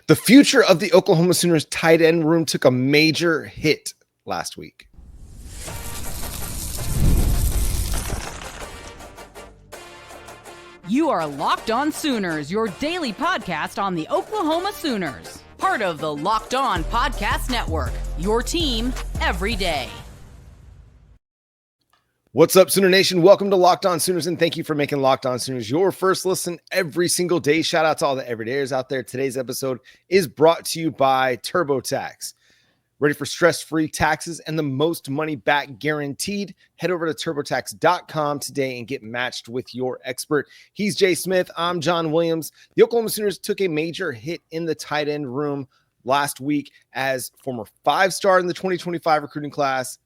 The future of the Oklahoma Sooners tight end room took a major hit last week. You are Locked On Sooners, your daily podcast on the Oklahoma Sooners. Part of the Locked On Podcast Network, your team every day. What's up, Sooner Nation? Welcome to Locked On Sooners, and thank you for making Locked On Sooners your first listen every single day. Shout out to all the everydayers out there. Today's episode is brought to you by TurboTax. Ready for stress-free taxes and the most money back guaranteed? Head over to TurboTax.com today and get matched with your expert. He's Jay Smith. I'm John Williams. The Oklahoma Sooners took a major hit in the tight end room last week as former five-star in the 2025 recruiting class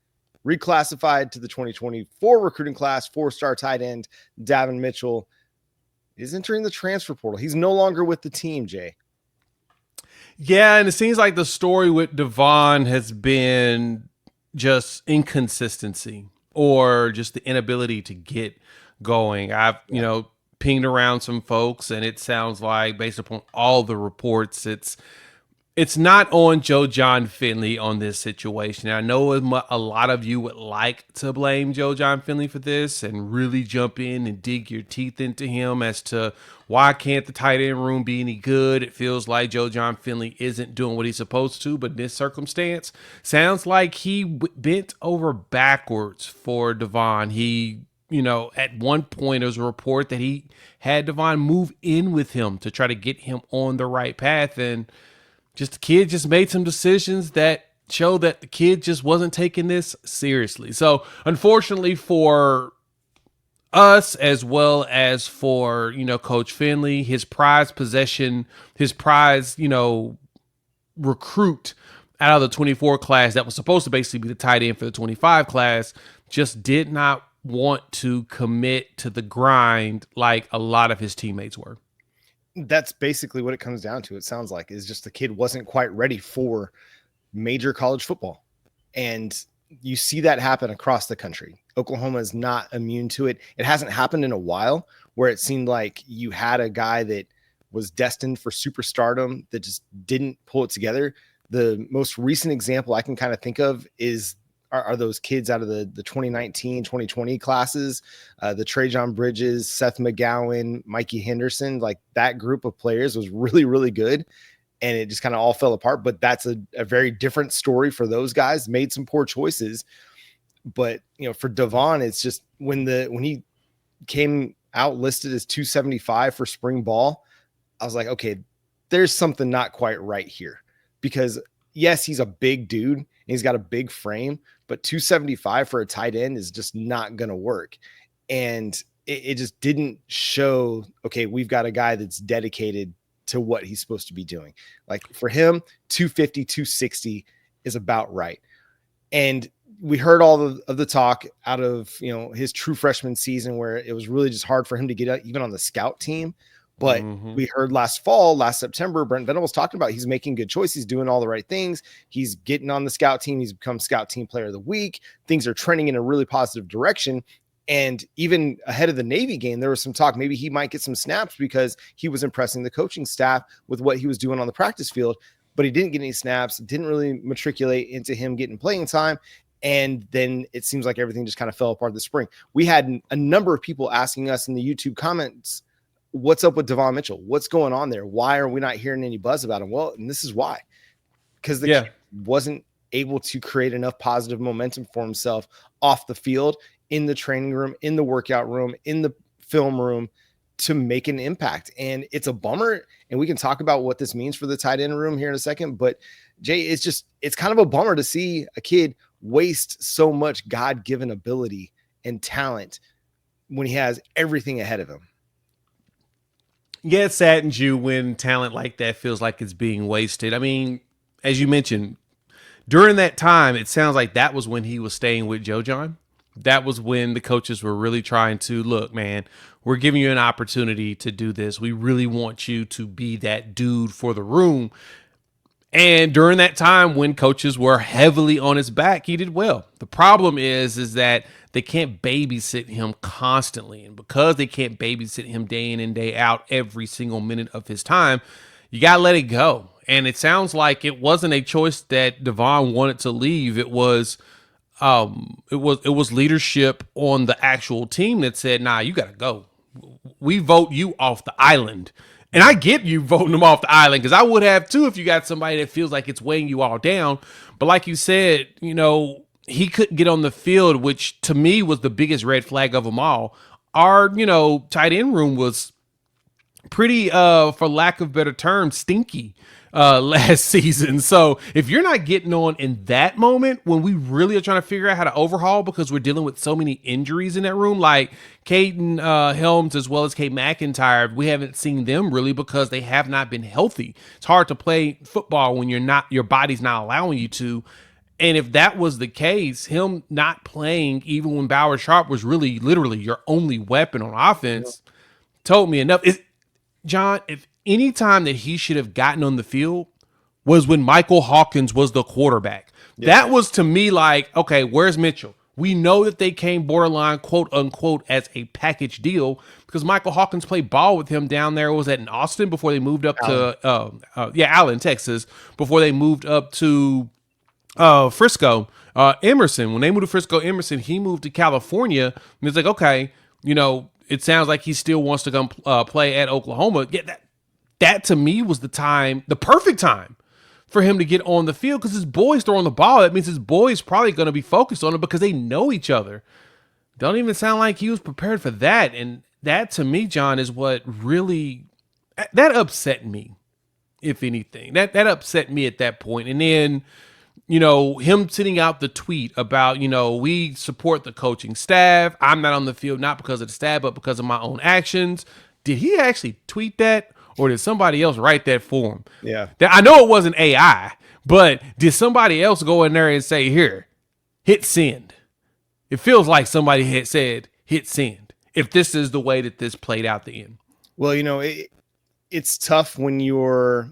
reclassified to the 2024 recruiting class, four-star tight end Davon Mitchell is entering the transfer portal. He's no longer with the team, Jay. Yeah, and it seems like the story with Davon has been just inconsistency or just the inability to get going. I've, pinged around some folks, and it sounds like, based upon all the reports, it's not on Joe John Finley on this situation. I know a lot of you would like to blame Joe John Finley for this and really jump in and dig your teeth into him as to why can't the tight end room be any good. It feels like Joe John Finley isn't doing what he's supposed to, but in this circumstance, sounds like he bent over backwards for Davon. He, at one point there was a report that he had Davon move in with him to try to get him on the right path, and just the kid just made some decisions that show that the kid just wasn't taking this seriously. So unfortunately for us, as well as for, Coach Finley, his prized possession, his prized, recruit out of the 24 class that was supposed to basically be the tight end for the 25 class, just did not want to commit to the grind like a lot of his teammates were. That's basically what it comes down to. It sounds like is just the kid wasn't quite ready for major college football. And you see that happen across the country. Oklahoma is not immune to it. It hasn't happened in a while where it seemed like you had a guy that was destined for superstardom that just didn't pull it together. The most recent example I can kind of think of are those kids out of the 2019, 2020 classes, the Trajan Bridges, Seth McGowan, Mikey Henderson. Like that group of players was really, really good. And it just kind of all fell apart. But that's a very different story for those guys. Made some poor choices. But, for Davon, it's just when he came out listed as 275 for spring ball, I was like, okay, there's something not quite right here. Because, yes, he's a big dude and he's got a big frame, but 275 for a tight end is just not going to work. And it just didn't show, okay, we've got a guy that's dedicated to what he's supposed to be doing. Like for him, 250, 260 is about right. And we heard all of the talk out of, his true freshman season where it was really just hard for him to get out even on the scout team. But we heard last September, Brent Venables talking about he's making good choices. He's doing all the right things. He's getting on the scout team. He's become scout team player of the week. Things are trending in a really positive direction. And even ahead of the Navy game, there was some talk. Maybe he might get some snaps because he was impressing the coaching staff with what he was doing on the practice field, but he didn't get any snaps. It didn't really matriculate into him getting playing time. And then it seems like everything just kind of fell apart this spring. We had a number of people asking us in the YouTube comments, what's up with Davon Mitchell? What's going on there? Why are we not hearing any buzz about him? Well, and this is why, because the kid wasn't able to create enough positive momentum for himself off the field, in the training room, in the workout room, in the film room to make an impact. And it's a bummer. And we can talk about what this means for the tight end room here in a second. But Jay, it's kind of a bummer to see a kid waste so much God-given ability and talent when he has everything ahead of him. Yeah, it saddens you when talent like that feels like it's being wasted. I mean, as you mentioned, during that time, it sounds like that was when he was staying with Joe John. That was when the coaches were really trying to, look, man, we're giving you an opportunity to do this. We really want you to be that dude for the room. And during that time when coaches were heavily on his back, he did well. The problem is that they can't babysit him constantly. And because they can't babysit him day in and day out every single minute of his time, you got to let it go. And it sounds like it wasn't a choice that Davon wanted to leave. It was leadership on the actual team that said, nah, you got to go. We vote you off the island. And I get you voting them off the island, because I would have too if you got somebody that feels like it's weighing you all down. But like you said, he couldn't get on the field, which to me was the biggest red flag of them all. Our, tight end room was pretty, for lack of better term, stinky last season. So if you're not getting on in that moment when we really are trying to figure out how to overhaul, because we're dealing with so many injuries in that room, like Caden Helms as well as Kate McIntyre, we haven't seen them really because they have not been healthy. It's hard to play football when your body's not allowing you to. And if that was the case, him not playing even when Bauer Sharp was really literally your only weapon on offense, told me enough. John, if any time that he should have gotten on the field was when Michael Hawkins was the quarterback. Yeah. That was to me like, okay, where's Mitchell? We know that they came borderline, quote unquote, as a package deal because Michael Hawkins played ball with him down there. Was that in Austin before they moved up to Allen, Texas, before they moved up to Frisco. Emerson, when they moved to Frisco, Emerson, he moved to California. And it's like, okay, it sounds like he still wants to come play at Oklahoma. Yeah, that to me was the perfect time for him to get on the field because his boys throwing the ball. That means his boys probably going to be focused on it because they know each other. Don't even sound like he was prepared for that. And that to me, John, is what really that upset me, if anything. That upset me at that point. And then, him sending out the tweet about, we support the coaching staff. I'm not on the field, not because of the staff, but because of my own actions. Did he actually tweet that? Or did somebody else write that for him? Yeah. I know it wasn't AI, but did somebody else go in there and say, here, hit send? It feels like somebody had said, hit send, if this is the way that this played out the end. Well, it's tough when you're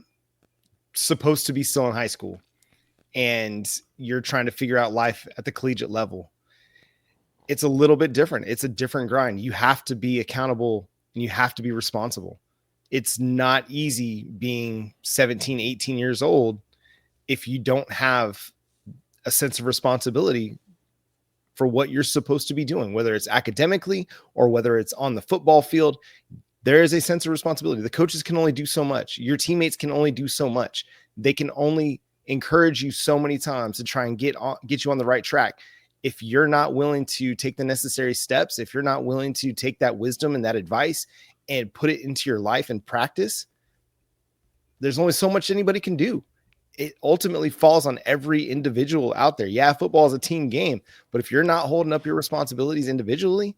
supposed to be still in high school and you're trying to figure out life at the collegiate level. It's a little bit different. It's a different grind. You have to be accountable and you have to be responsible. It's not easy being 17, 18 years old if you don't have a sense of responsibility for what you're supposed to be doing, whether it's academically or whether it's on the football field. There is a sense of responsibility. The coaches can only do so much. Your teammates can only do so much. They can only encourage you so many times to try and get you on the right track. If you're not willing to take the necessary steps, if you're not willing to take that wisdom and that advice and put it into your life and practice, there's only so much anybody can do. It ultimately falls on every individual out there. Yeah, football is a team game, but if you're not holding up your responsibilities individually,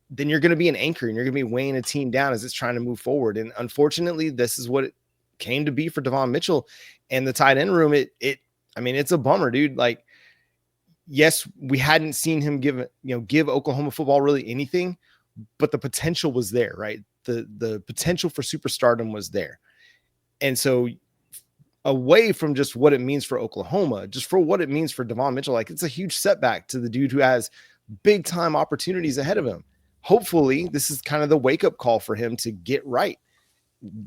then you're going to be an anchor and you're going to be weighing a team down as it's trying to move forward. And unfortunately, this is what it came to be for Davon Mitchell and the tight end room. It's a bummer, dude. Like, yes, we hadn't seen him give Oklahoma football really anything, but the potential was there, right? The potential for superstardom was there. And so away from just what it means for Oklahoma, just for what it means for Davon Mitchell, like it's a huge setback to the dude who has big time opportunities ahead of him. Hopefully this is kind of the wake up call for him to get right.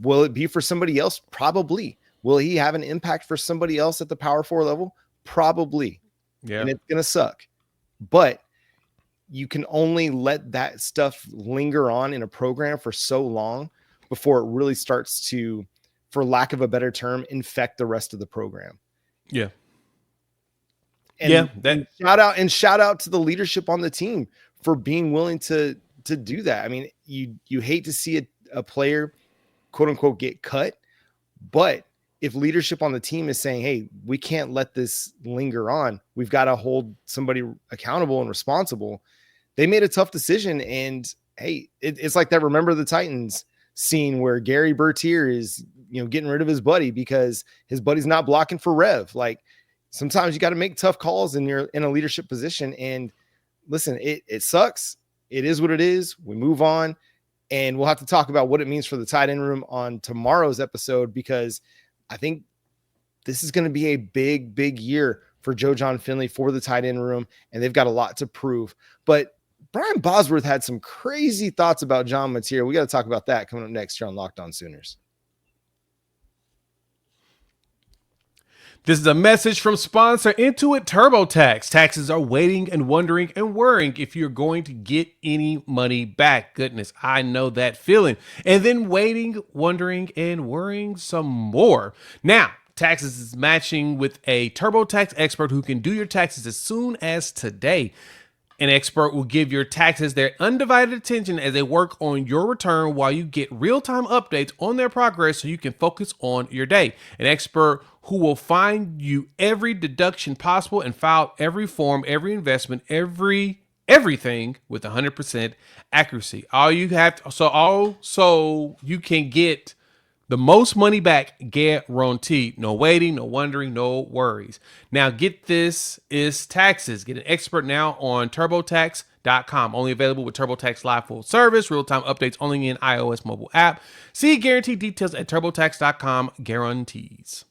Will it be for somebody else? Probably. Will he have an impact for somebody else at the Power 4 level? Probably. Yeah. And it's going to suck. But you can only let that stuff linger on in a program for so long before it really starts to, for lack of a better term, infect the rest of the program. Yeah. And shout out to the leadership on the team for being willing to do that. I mean, you hate to see a player, quote unquote, get cut, but if leadership on the team is saying, hey, we can't let this linger on, we've got to hold somebody accountable and responsible. They made a tough decision. And hey, it's like that Remember the Titans scene where Gary Bertier is, getting rid of his buddy because his buddy's not blocking for Rev. Like, sometimes you got to make tough calls and you're in a leadership position. And listen, it sucks. It is what it is. We move on, and we'll have to talk about what it means for the tight end room on tomorrow's episode, because I think this is going to be a big, big year for Joe John Finley for the tight end room, and they've got a lot to prove. But Brian Bosworth had some crazy thoughts about John Mateer. We got to talk about that coming up next here on Locked On Sooners. This is a message from sponsor Intuit TurboTax. Taxes are waiting and wondering and worrying if you're going to get any money back. Goodness, I know that feeling. And then waiting, wondering, and worrying some more. Now, Taxes is matching with a TurboTax expert who can do your taxes as soon as today. An expert will give your taxes their undivided attention as they work on your return while you get real-time updates on their progress so you can focus on your day. An expert who will find you every deduction possible and file every form, every investment, everything with 100% accuracy. All you have to, so you can get the most money back guaranteed. No waiting, no wondering, no worries. Now get this is taxes. Get an expert now on TurboTax.com. Only available with TurboTax Live full service. Real-time updates only in iOS mobile app. See guarantee details at TurboTax.com. Guarantees.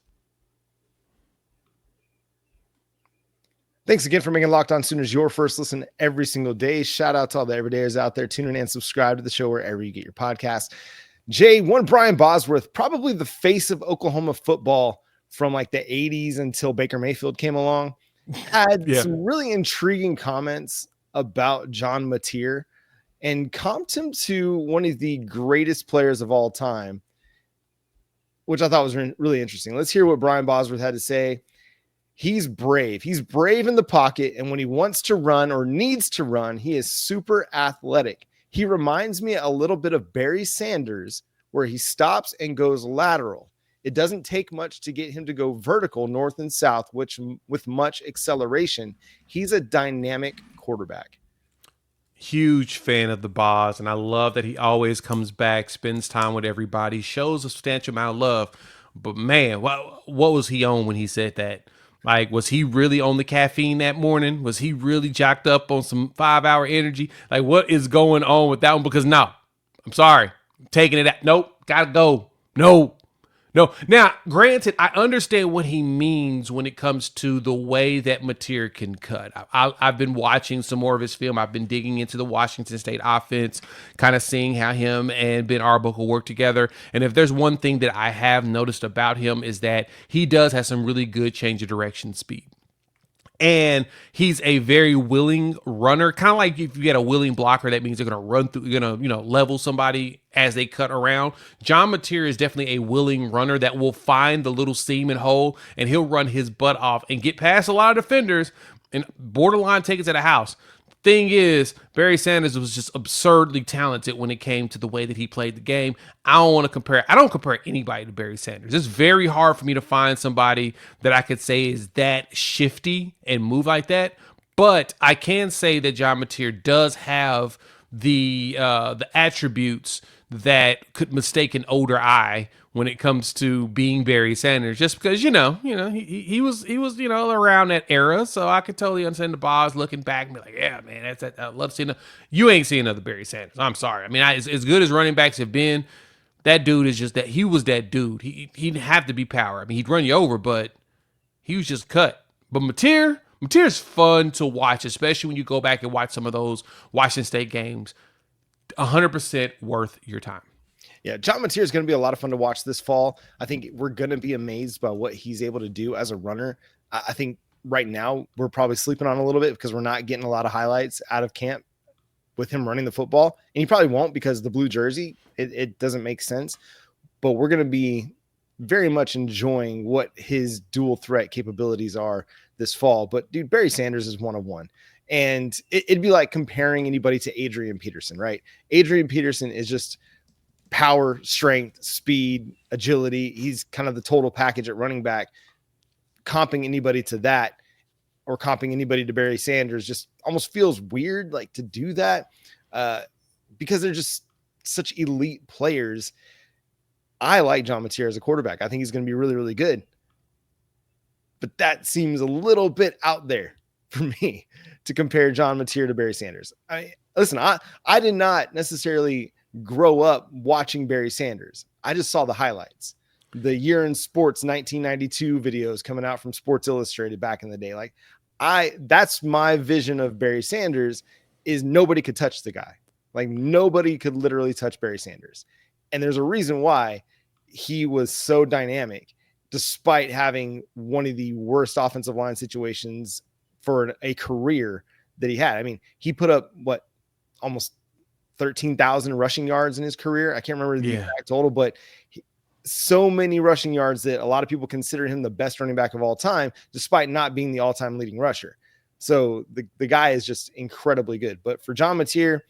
Thanks again for making Locked On Sooners your first listen every single day. Shout out to all the everydayers out there. Tune in and subscribe to the show wherever you get your podcasts. Jay, one Brian Bosworth, probably the face of Oklahoma football from like the 80s until Baker Mayfield came along, had some really intriguing comments about John Mateer and comped him to one of the greatest players of all time, which I thought was really interesting. Let's hear what Brian Bosworth had to say. He's brave. He's brave in the pocket, and when he wants to run or needs to run, he is super athletic. He reminds me a little bit of Barry Sanders, where he stops and goes lateral. It doesn't take much to get him to go vertical north and south, which with much acceleration. He's a dynamic quarterback. Huge fan of the Boz, and I love that he always comes back, spends time with everybody, shows a substantial amount of love. But man, what was he on when he said that? Like, was he really on the caffeine that morning? Was he really jacked up on some 5-hour energy? Like, what is going on with that one? Because no, I'm sorry. I'm taking it out. Nope. Gotta go. No. Now, granted, I understand what he means when it comes to the way that Mateer can cut. I've been watching some more of his film. I've been digging into the Washington State offense, kind of seeing how him and Ben Arbuckle work together. And if there's one thing that I have noticed about him is that he does have some really good change of direction speed. And he's a very willing runner, kind of like if you get a willing blocker, that means they're going to run through, you're going to, level somebody as they cut around. John Mateer is definitely a willing runner that will find the little seam and hole, and he'll run his butt off and get past a lot of defenders and borderline take it to the house. Thing is, Barry Sanders was just absurdly talented when it came to the way that he played the game. I don't compare anybody to Barry Sanders. It's very hard for me to find somebody that I could say is that shifty and move like that. But I can say that John Mateer does have the attributes that could mistake an older eye when it comes to being Barry Sanders, just because, he was around that era. So I could totally understand the Boz looking back and be like, yeah, man, that's that. I love seeing you ain't seeing another Barry Sanders. I'm sorry. I mean, as good as running backs have been, that dude is just that. He was that dude. He didn't have to be power. I mean, he'd run you over, but he was just cut. But Mateer's fun to watch, especially when you go back and watch some of those Washington State games. 100% worth your time. Yeah, John Mateer is going to be a lot of fun to watch this fall. I think we're going to be amazed by what he's able to do as a runner. I think right now we're probably sleeping on a little bit because we're not getting a lot of highlights out of camp with him running the football. And he probably won't because the blue jersey, it doesn't make sense. But we're going to be very much enjoying what his dual threat capabilities are this fall. But, dude, Barry Sanders is one of one. And it'd be like comparing anybody to Adrian Peterson, right? Adrian Peterson is just power, strength, speed, agility. He's kind of the total package at running back. Comping anybody to that or comping anybody to Barry Sanders just almost feels weird, like, to do that because they're just such elite players. I like John Mateer as a quarterback. I think he's going to be really, really good. But that seems a little bit out there for me to compare John Mateer to Barry Sanders. I did not necessarily grow up watching Barry Sanders. I just saw the highlights, the Year in Sports 1992 videos coming out from Sports Illustrated back in the day. Like, that's my vision of Barry Sanders, is nobody could touch the guy. Like, nobody could literally touch Barry Sanders. And there's a reason why he was so dynamic. despite having one of the worst offensive line situations for a career that he had. I mean, he put up almost 13,000 rushing yards in his career. I can't remember the exact total, but so many rushing yards that a lot of people consider him the best running back of all time, despite not being the all-time leading rusher. So the guy is just incredibly good. But for John Mateer,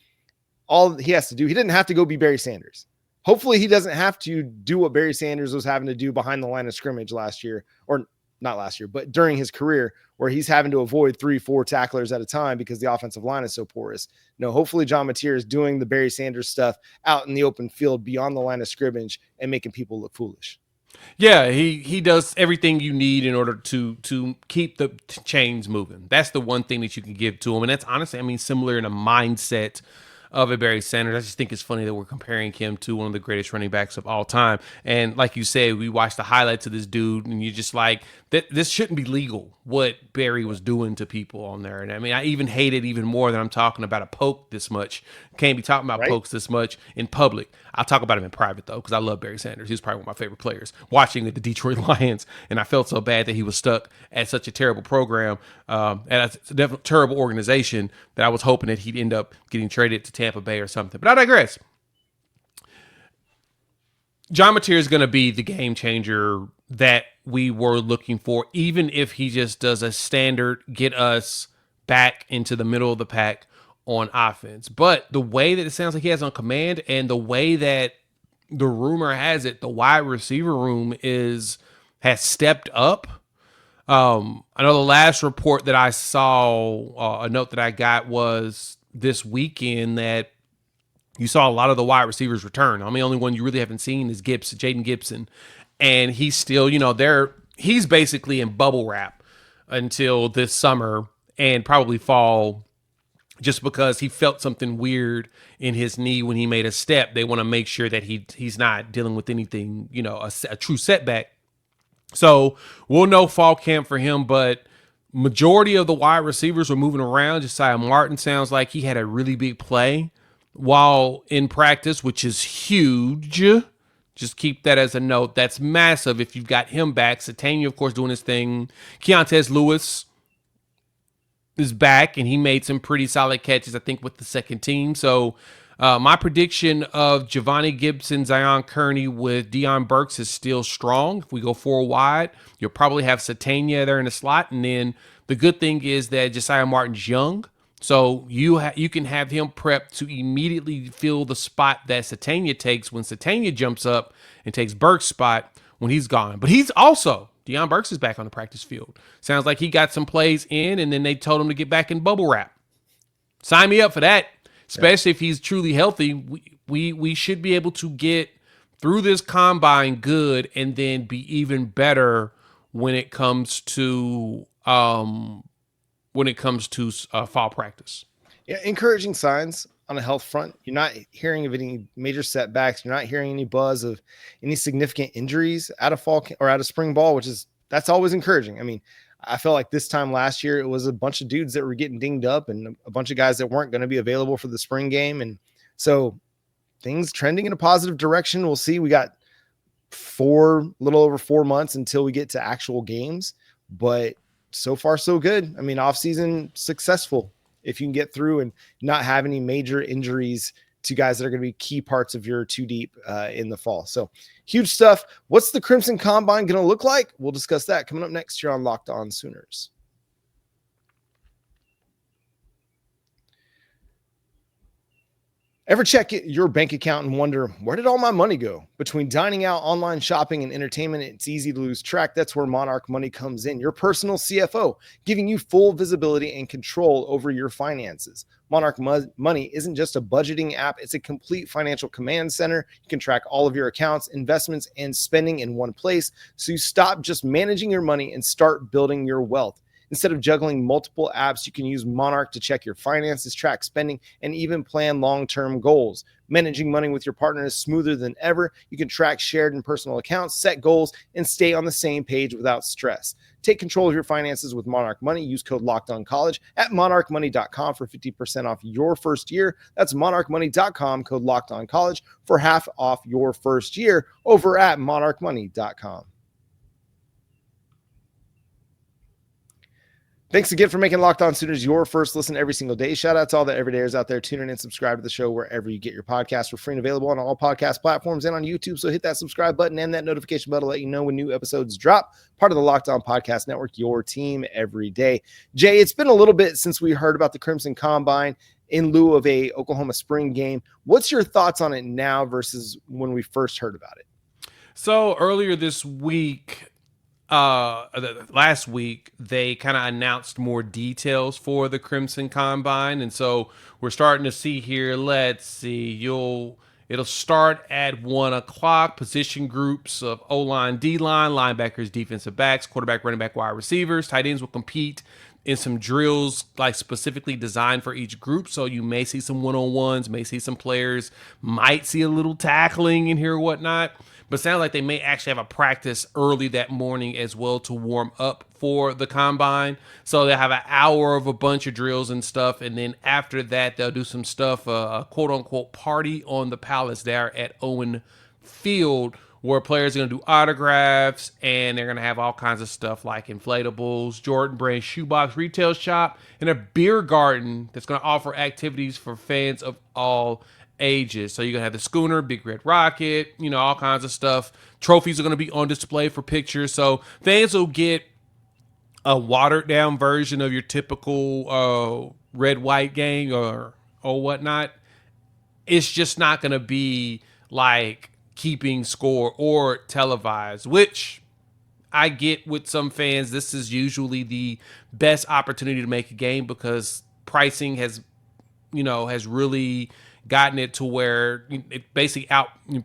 all he has to do, he didn't have to go be Barry Sanders. Hopefully he doesn't have to do what Barry Sanders was having to do behind the line of scrimmage last year, or not last year, but during his career, where he's having to avoid 3-4 tacklers at a time because the offensive line is so porous. No, hopefully John Mateer is doing the Barry Sanders stuff out in the open field beyond the line of scrimmage and making people look foolish. Yeah, he does everything you need in order to keep the chains moving. That's the one thing that you can give to him. And that's honestly, I mean, similar in a mindset of a Barry Sanders. I just think it's funny that we're comparing him to one of the greatest running backs of all time. And like you said, we watched the highlights of this dude, and you're just like, this shouldn't be legal, what Barry was doing to people on there. And I mean, I even hate it even more than I'm talking about a poke this much. Can't be talking about pokes this much in public. I'll talk about him in private, though, because I love Barry Sanders. He's probably one of my favorite players. Watching the Detroit Lions, and I felt so bad that he was stuck at such a terrible program, and a definitely terrible organization, that I was hoping that he'd end up getting traded to Tampa Bay or something. But I digress. John Mateer is going to be the game changer that we were looking for, even if he just does a standard get us back into the middle of the pack on offense. But the way that it sounds like he has on command, and the way that the rumor has it, the wide receiver room has stepped up. I know the last report that I saw, a note that I got was this weekend, that you saw a lot of the wide receivers return. I mean, the only one you really haven't seen is Jaden Gibson. And he's still, he's basically in bubble wrap until this summer and probably fall, just because he felt something weird in his knee when he made a step. They want to make sure that he's not dealing with anything, a true setback. So we'll know fall camp for him, but majority of the wide receivers are moving around. Josiah Martin sounds like he had a really big play while in practice, which is huge. Just keep that as a note. That's massive if you've got him back. Sategna, of course, doing his thing. Keontez Lewis is back, and he made some pretty solid catches, I think, with the second team. So my prediction of Giovanni Gibson, Zion Kearney with Deion Burks is still strong. If we go 4 wide, you'll probably have Sategna there in the slot. And then the good thing is that Josiah Martin's young, so you can have him prepped to immediately fill the spot that Sategna takes when Sategna jumps up and takes Burks' spot when he's gone. But he's also, Deion Burks is back on the practice field. Sounds like he got some plays in, and then they told him to get back in bubble wrap. Sign me up for that, especially if he's truly healthy. We should be able to get through this combine good, and then be even better when it comes to fall practice. Yeah, encouraging signs on a health front. You're not hearing of any major setbacks. You're not hearing any buzz of any significant injuries out of fall or out of spring ball, that's always encouraging. I mean, I felt like this time last year, it was a bunch of dudes that were getting dinged up and a bunch of guys that weren't going to be available for the spring game. And so things trending in a positive direction. We'll see. We got little over 4 months until we get to actual games, but so far so good. I mean, offseason successful if you can get through and not have any major injuries to guys that are going to be key parts of your 2 deep in the fall. So huge stuff. What's the Crimson Combine going to look like? We'll discuss that coming up next year on Locked On Sooners. Ever check your bank account and wonder, where did all my money go? Between dining out, online shopping, and entertainment, it's easy to lose track. That's where Monarch Money comes in, your personal CFO, giving you full visibility and control over your finances. Monarch Money isn't just a budgeting app. It's a complete financial command center. You can track all of your accounts, investments, and spending in one place, so you stop just managing your money and start building your wealth. Instead of juggling multiple apps, you can use Monarch to check your finances, track spending, and even plan long-term goals. Managing money with your partner is smoother than ever. You can track shared and personal accounts, set goals, and stay on the same page without stress. Take control of your finances with Monarch Money. Use code LOCKEDONCollege at monarchmoney.com for 50% off your first year. That's monarchmoney.com, code LOCKEDONCollege for half off your first year over at monarchmoney.com. Thanks again for making Locked On Sooners your first listen every single day. Shout out to all the everydayers out there. Tune in and subscribe to the show wherever you get your podcasts. We're free and available on all podcast platforms and on YouTube. So hit that subscribe button and that notification bell to let you know when new episodes drop. Part of the Locked On Podcast Network, your team every day. Jay, it's been a little bit since we heard about the Crimson Combine in lieu of a Oklahoma spring game. What's your thoughts on it now versus when we first heard about it? So earlier this week, last week, they kind of announced more details for the Crimson Combine, and so we're starting to see here. Let's see, it'll start at 1:00. Position groups of O-line, D-line, linebackers, defensive backs, quarterback, running back, wide receivers, tight ends will compete in some drills like specifically designed for each group. So you may see some one-on-ones, may see some players, might see a little tackling in here or whatnot. But it sounds like they may actually have a practice early that morning as well to warm up for the combine. So they'll have an hour of a bunch of drills and stuff. And then after that, they'll do some stuff, a quote unquote party on the Palace there at Owen Field, where players are going to do autographs and they're going to have all kinds of stuff like inflatables, Jordan Brand shoebox retail shop, and a beer garden that's going to offer activities for fans of all ages. So you're going to have the Schooner, Big Red Rocket, all kinds of stuff. Trophies are going to be on display for pictures. So fans will get a watered down version of your typical red-white game or whatnot. It's just not going to be like keeping score or televised, which I get with some fans. This is usually the best opportunity to make a game because pricing has really gotten it to where it basically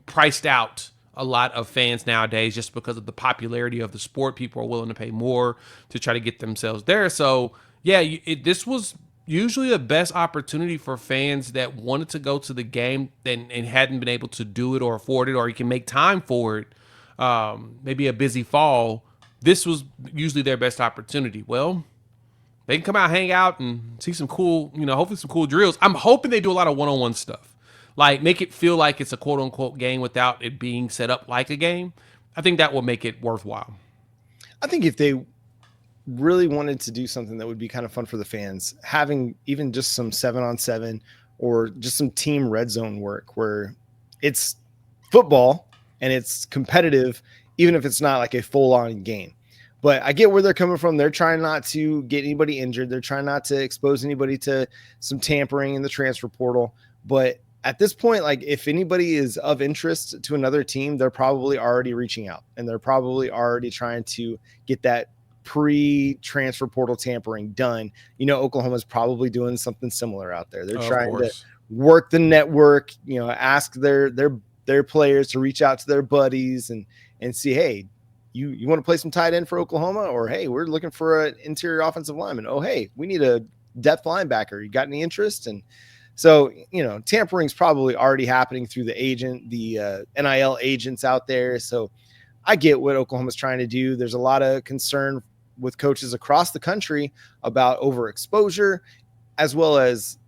priced out a lot of fans nowadays just because of the popularity of the sport. People are willing to pay more to try to get themselves there. So yeah, this was usually the best opportunity for fans that wanted to go to the game and hadn't been able to do it or afford it, or you can make time for it. Maybe a busy fall. This was usually their best opportunity. Well, they can come out, hang out, and see some cool, hopefully some cool drills. I'm hoping they do a lot of one-on-one stuff. Like, make it feel like it's a quote-unquote game without it being set up like a game. I think that will make it worthwhile. I think if they really wanted to do something that would be kind of fun for the fans, having even just some 7-on-7 or just some team red zone work where it's football and it's competitive, even if it's not like a full-on game. But I get where they're coming from. They're trying not to get anybody injured. They're trying not to expose anybody to some tampering in the transfer portal. But at this point, like, if anybody is of interest to another team, they're probably already reaching out and they're probably already trying to get that pre-transfer portal tampering done. Oklahoma's probably doing something similar out there. They're trying to work the network, ask their players to reach out to their buddies and see, hey, you want to play some tight end for Oklahoma? Or, hey, we're looking for an interior offensive lineman. Oh, hey, we need a depth linebacker. You got any interest? And so, tampering is probably already happening through the NIL agents out there. So I get what Oklahoma's trying to do. There's a lot of concern with coaches across the country about overexposure, as well as,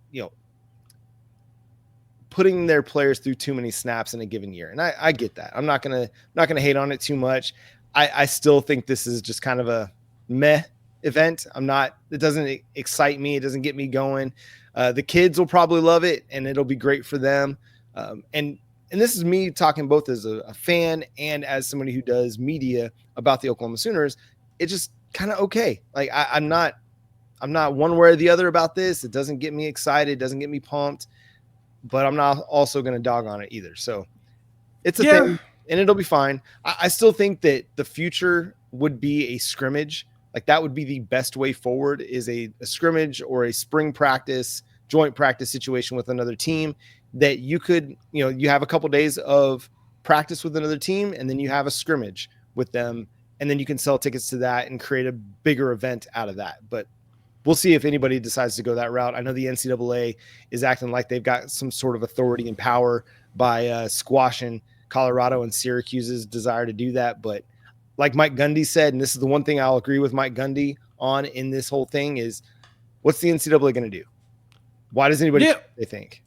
putting their players through too many snaps in a given year. And I get that. I'm not going to hate on it too much. I still think this is just kind of a meh event. It doesn't excite me. It doesn't get me going. The kids will probably love it and it'll be great for them. And this is me talking both as a fan and as somebody who does media about the Oklahoma Sooners. It's just kind of okay. Like I'm not one way or the other about this. It doesn't get me excited. It doesn't get me pumped, but I'm not also going to dog on it either. So it's a thing. And it'll be fine. I still think that the future would be a scrimmage. Like, that would be the best way forward, is a scrimmage or a spring practice, joint practice situation with another team that you could, you have a couple days of practice with another team and then you have a scrimmage with them. And then you can sell tickets to that and create a bigger event out of that. But we'll see if anybody decides to go that route. I know the NCAA is acting like they've got some sort of authority and power by squashing Colorado and Syracuse's desire to do that. But like Mike Gundy said, and this is the one thing I'll agree with Mike Gundy on in this whole thing, is what's the NCAA going to do? Why does anybody they think?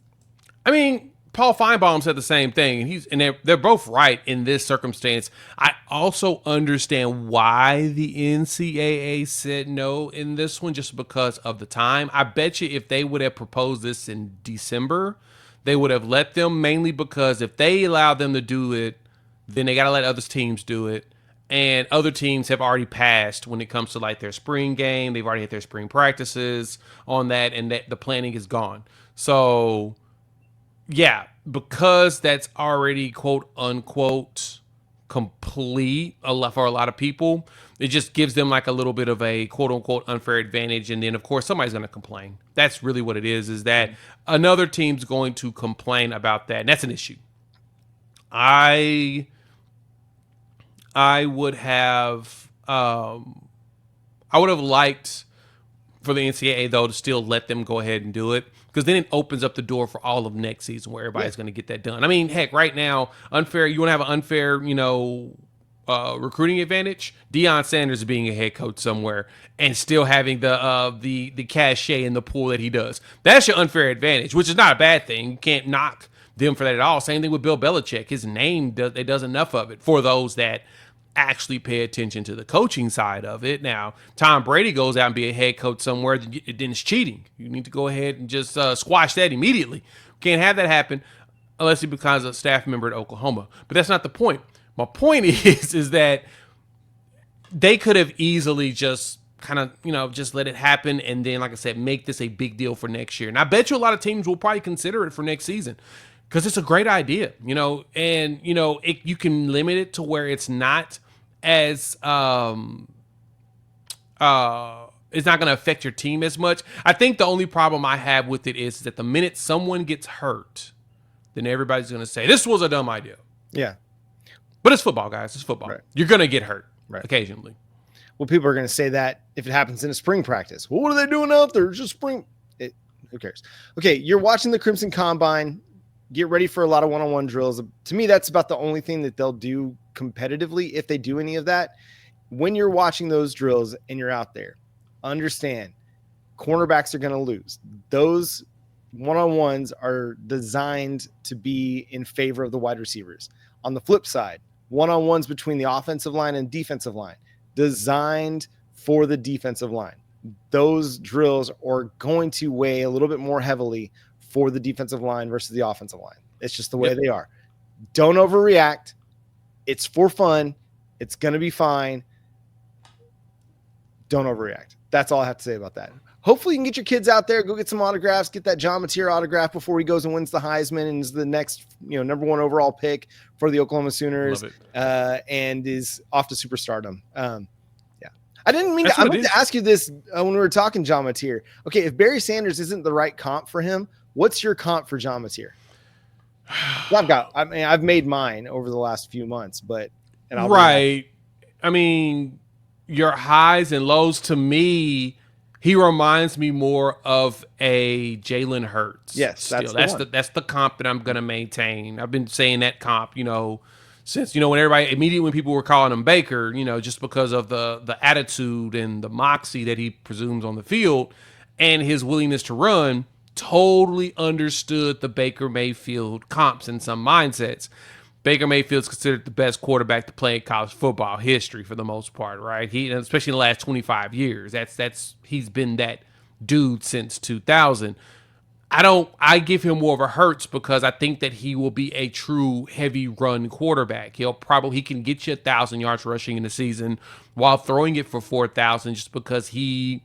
I mean, Paul Feinbaum said the same thing, and they're both right in this circumstance. I also understand why the NCAA said no in this one, just because of the time. I bet you if they would have proposed this in December, they would have let them, mainly because if they allow them to do it, then they got to let other teams do it. And other teams have already passed when it comes to like their spring game. They've already had their spring practices on that, and that the planning is gone. So yeah, because that's already quote unquote complete for a lot of people, it just gives them like a little bit of a quote unquote unfair advantage. And then of course somebody's going to complain. That's really what it is that another team's going to complain about that. And that's an issue. I would have liked for the NCAA though to still let them go ahead and do it, because then it opens up the door for all of next season where everybody's going to get that done. I mean, heck, right now, unfair. You want to have an unfair, recruiting advantage? Deion Sanders being a head coach somewhere and still having the cachet in the pool that he does. That's your unfair advantage, which is not a bad thing. You can't knock them for that at all. Same thing with Bill Belichick. His name does enough of it for those that actually pay attention to the coaching side of it. Now, Tom Brady goes out and be a head coach somewhere, then it's cheating. You need to go ahead and just squash that immediately. Can't have that happen unless he becomes a staff member at Oklahoma. But that's not the point. My point is that they could have easily just kind of, just let it happen, and then, like I said, make this a big deal for next year. And I bet you a lot of teams will probably consider it for next season, because it's a great idea, and, you can limit it to where it's not as, it's not going to affect your team as much. I think the only problem I have with it is that the minute someone gets hurt, then everybody's going to say, this was a dumb idea. Yeah. But it's football, guys. It's football. Right. You're going to get hurt occasionally. Well, people are going to say that if it happens in a spring practice. Well, what are they doing out there? It's just spring. Who cares? Okay, you're watching the Crimson Combine. Get ready for a lot of one-on-one drills. To me, that's about the only thing that they'll do competitively, if they do any of that. When you're watching those drills and you're out there, understand cornerbacks are going to lose. Those one-on-ones are designed to be in favor of the wide receivers. On the flip side, one-on-ones between the offensive line and defensive line, designed for the defensive line. Those drills are going to weigh a little bit more heavily for the defensive line versus the offensive line. It's just the way they are. Don't overreact. It's for fun. It's going to be fine. Don't overreact. That's all I have to say about that. Hopefully you can get your kids out there, go get some autographs, get that John Mateer autograph before he goes and wins the Heisman and is the next, number one overall pick for the Oklahoma Sooners, and is off to superstardom. I didn't mean I meant to ask you this when we were talking John Mateer. Okay, if Barry Sanders isn't the right comp for him, what's your comp for John Mateer? I've made mine over the last few months, I mean, your highs and lows, to me, he reminds me more of a Jalen Hurts. Yes, that's the comp that I'm going to maintain. I've been saying that comp, since, when people were calling him Baker, just because of the attitude and the moxie that he presumes on the field and his willingness to run. Totally understood the Baker Mayfield comps in some mindsets. Baker Mayfield's considered the best quarterback to play in college football history for the most part, right? Especially in the last 25 years. He's been that dude since 2000. I give him more of a Hurts because I think that he will be a true heavy run quarterback. He can get you 1,000 yards rushing in the season while throwing it for 4,000, just because he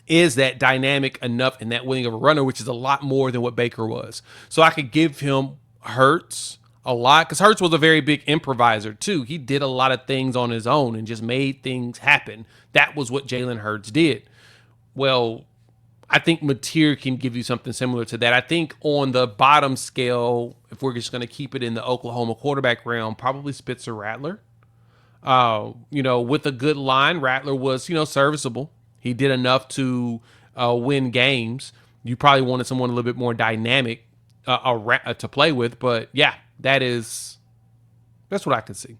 is that dynamic enough and that willing of a runner, which is a lot more than what Baker was. So I could give him Hurts a lot, because Hurts was a very big improviser too. He did a lot of things on his own and just made things happen. That was what Jalen Hurts did. Well, I think Mateer can give you something similar to that. I think on the bottom scale, if we're just going to keep it in the Oklahoma quarterback realm, probably Spitzer Rattler. With a good line, Rattler was, serviceable. He did enough to win games. You probably wanted someone a little bit more dynamic to play with, but yeah, that's what I can see.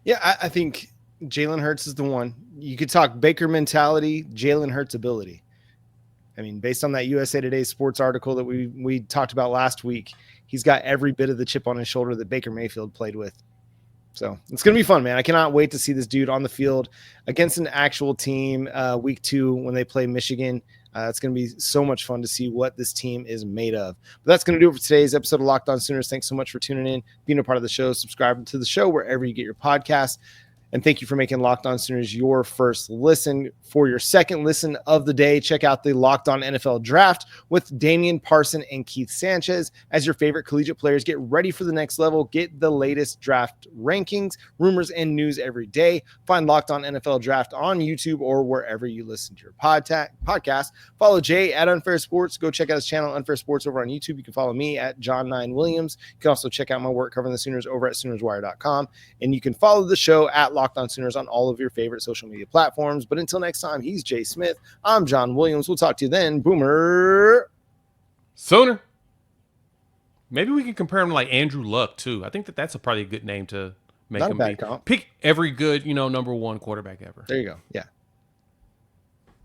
Yeah, I think Jalen Hurts is the one. You could talk Baker mentality, Jalen Hurts ability. I mean, based on that USA Today sports article that we talked about last week, he's got every bit of the chip on his shoulder that Baker Mayfield played with. So it's going to be fun, man. I cannot wait to see this dude on the field against an actual team week 2 when they play Michigan. It's going to be so much fun to see what this team is made of. But that's going to do it for today's episode of Locked On Sooners. Thanks so much for tuning in, being a part of the show, subscribing to the show wherever you get your podcasts. And thank you for making Locked On Sooners your first listen. For your second listen of the day, check out the Locked On NFL Draft with Damian Parson and Keith Sanchez as your favorite collegiate players. Get ready for the next level. Get the latest draft rankings, rumors, and news every day. Find Locked On NFL Draft on YouTube or wherever you listen to your podcast. Follow Jay at Unfair Sports. Go check out his channel, Unfair Sports, over on YouTube. You can follow me at John9Williams. You can also check out my work covering the Sooners over at SoonersWire.com. And you can follow the show at Locked On Sooners on all of your favorite social media platforms. But until next time, he's Jay Smith. I'm John Williams. We'll talk to you then. Boomer Sooner. Maybe we can compare him to like Andrew Luck too. I think that's probably a good name to make Not a him bad be. comp. Pick every good, number 1 quarterback ever. There you go. Yeah.